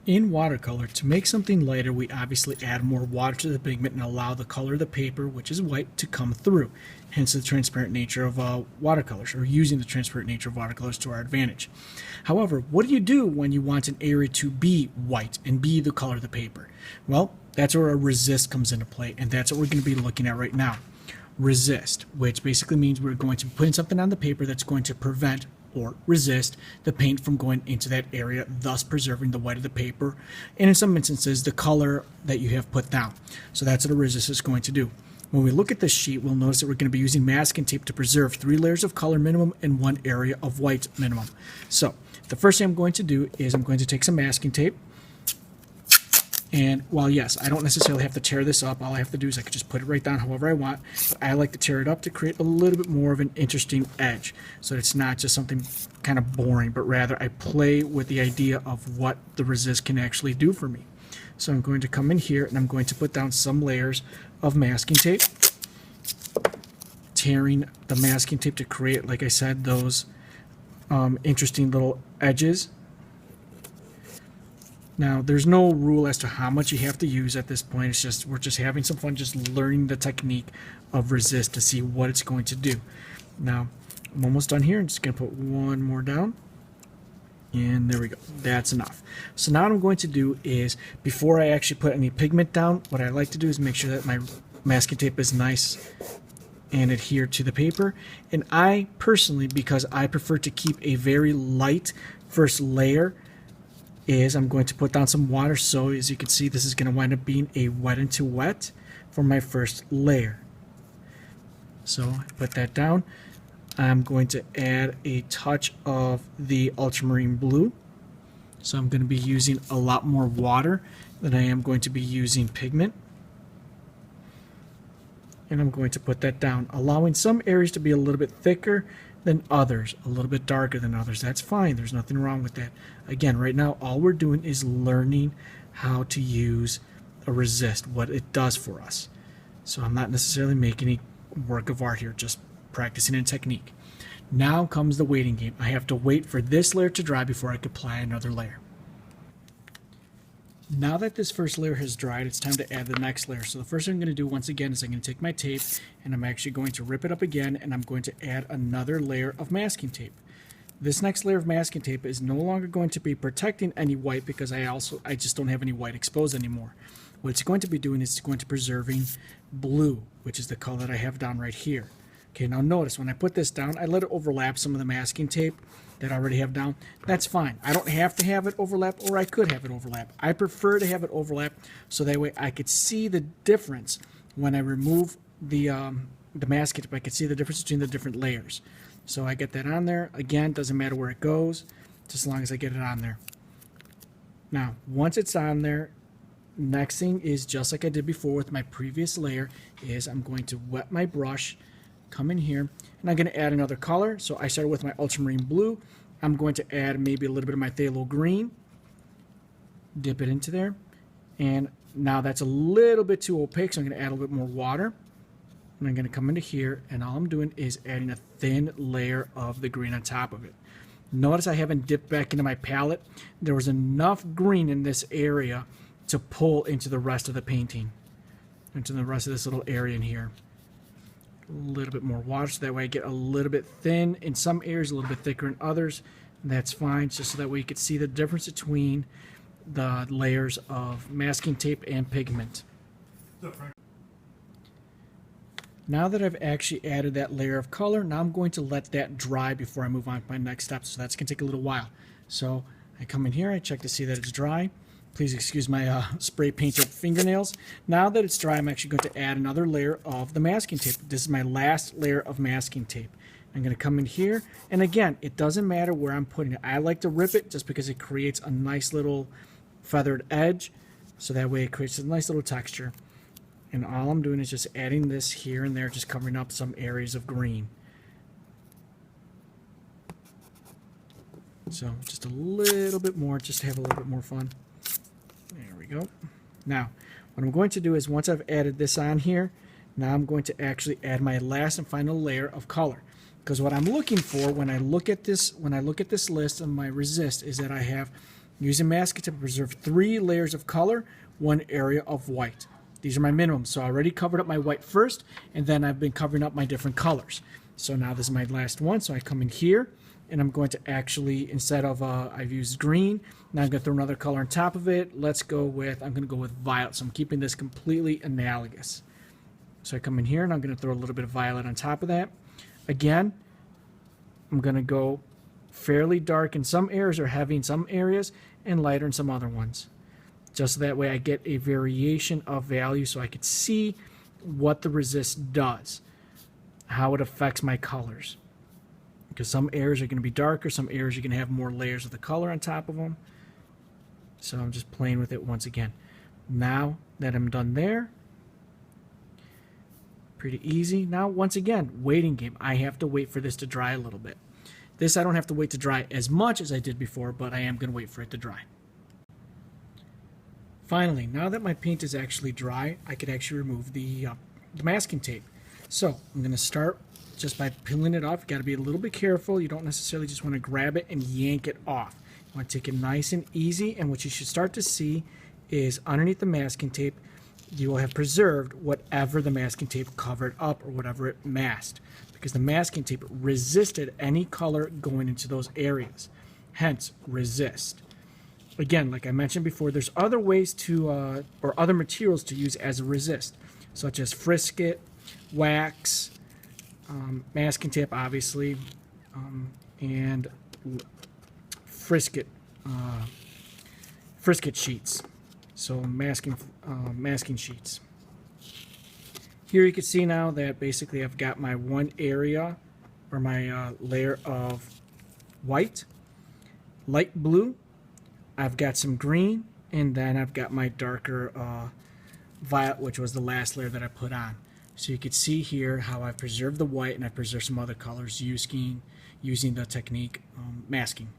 In watercolor, to make something lighter, we obviously add more water to the pigment and allow the color of the paper, which is white, to come through. Hence the transparent nature of watercolors, or using the transparent nature of watercolors to our advantage. However, what do you do when you want an area to be white and be the color of the paper? Well, that's where a resist comes into play, and that's what we're going to be looking at right now. Resist, which basically means we're going to be putting something on the paper that's going to prevent or resist the paint from going into that area, thus preserving the white of the paper, and in some instances the color that you have put down. So that's what a resist is going to do. When we look at this sheet, we'll notice that we're going to be using masking tape to preserve 3 layers of color minimum and 1 area of white minimum. So the first thing I'm going to do is I'm going to take some masking tape, and while yes, I don't necessarily have to tear this up, all I have to do is I can just put it right down however I want, but I like to tear it up to create a little bit more of an interesting edge, so it's not just something kind of boring, but rather I play with the idea of what the resist can actually do for me. So I'm going to come in here and I'm going to put down some layers of masking tape, tearing the masking tape to create, like I said, those interesting little edges. Now, there's no rule as to how much you have to use at this point. It's just we're just having some fun, just learning the technique of resist to see what it's going to do. Now, I'm almost done here. I'm just going to put one more down. And there we go. That's enough. So now what I'm going to do is, before I actually put any pigment down, what I like to do is make sure that my masking tape is nice and adhered to the paper. And I personally, because I prefer to keep a very light first layer, is I'm going to put down some water. So as you can see, this is going to wind up being a wet into wet for my first layer. So I put that down. I'm going to add a touch of the ultramarine blue. So I'm going to be using a lot more water than I am going to be using pigment. And I'm going to put that down, allowing some areas to be a little bit thicker than others, a little bit darker than others. That's fine. There's nothing wrong with that. Again, right now, all we're doing is learning how to use a resist, what it does for us. So I'm not necessarily making any work of art here, just practicing a technique. Now comes the waiting game. I have to wait for this layer to dry before I can apply another layer. Now that this first layer has dried, it's time to add the next layer. So the first thing I'm going to do once again is I'm going to take my tape and I'm actually going to rip it up again, and I'm going to add another layer of masking tape. This next layer of masking tape is no longer going to be protecting any white because I just don't have any white exposed anymore. What it's going to be doing is it's going to preserving blue, which is the color that I have down right here. Okay, now notice when I put this down, I let it overlap some of the masking tape that I already have down. That's fine. I don't have to have it overlap, or I could have it overlap. I prefer to have it overlap so that way I could see the difference when I remove the masking tape. I could see the difference between the different layers. So I get that on there. Again, doesn't matter where it goes, just as long as I get it on there. Now, once it's on there, next thing is just like I did before with my previous layer, is I'm going to wet my brush, come in here, and I'm going to add another color. So I started with my ultramarine blue. I'm going to add maybe a little bit of my phthalo green, dip it into there, and now that's a little bit too opaque, so I'm going to add a little bit more water. And I'm going to come into here, and all I'm doing is adding a thin layer of the green on top of it. Notice I haven't dipped back into my palette. There was enough green in this area to pull into the rest of the painting, into the rest of this little area in here. A little bit more water, so that way I get a little bit thin in some areas, a little bit thicker in others. And that's fine, just so that way you can see the difference between the layers of masking tape and pigment. Now that I've actually added that layer of color, now I'm going to let that dry before I move on to my next step. So that's going to take a little while. So I come in here, I check to see that it's dry. Please excuse my spray painted fingernails. Now that it's dry, I'm actually going to add another layer of the masking tape. This is my last layer of masking tape. I'm going to come in here, and again, it doesn't matter where I'm putting it. I like to rip it just because it creates a nice little feathered edge, so that way it creates a nice little texture. And all I'm doing is just adding this here and there, just covering up some areas of green. So just a little bit more, just to have a little bit more fun. There we go. Now, what I'm going to do is once I've added this on here, now I'm going to actually add my last and final layer of color. Because what I'm looking for when I look at this list of my resist is that I have Using masking tape, I preserve 3 layers of color, 1 area of white. These are my minimums. So I already covered up my white first, and then I've been covering up my different colors. So now this is my last one. So I come in here, and I'm going to actually, instead of, I've used green, now I'm going to throw another color on top of it. Let's go with, I'm going to go with violet. So I'm keeping this completely analogous. So I come in here, and I'm going to throw a little bit of violet on top of that. Again, I'm going to go fairly dark in some areas or heavy in some areas and lighter in some other ones. Just so that way I get a variation of value so I could see what the resist does, how it affects my colors. Because some areas are going to be darker, some areas are going to have more layers of the color on top of them. So I'm just playing with it once again. Now that I'm done there, pretty easy. Now, once again, waiting game. I have to wait for this to dry a little bit. This I don't have to wait to dry as much as I did before, but I am going to wait for it to dry. Finally, now that my paint is actually dry, I could actually remove the masking tape. So I'm going to start just by peeling it off. You got to be a little bit careful. You don't necessarily just want to grab it and yank it off. You want to take it nice and easy, and what you should start to see is underneath the masking tape, you will have preserved whatever the masking tape covered up or whatever it masked, because the masking tape resisted any color going into those areas, hence resist. Again, like I mentioned before, there's other ways to or other materials to use as a resist, such as frisket, wax, masking tape obviously, and frisket sheets. So masking sheets. Here you can see now that basically I've got my one area or my layer of white, light blue, I've got some green, and then I've got my darker violet, which was the last layer that I put on. So you can see here how I've preserved the white and I've preserved some other colors using the technique masking.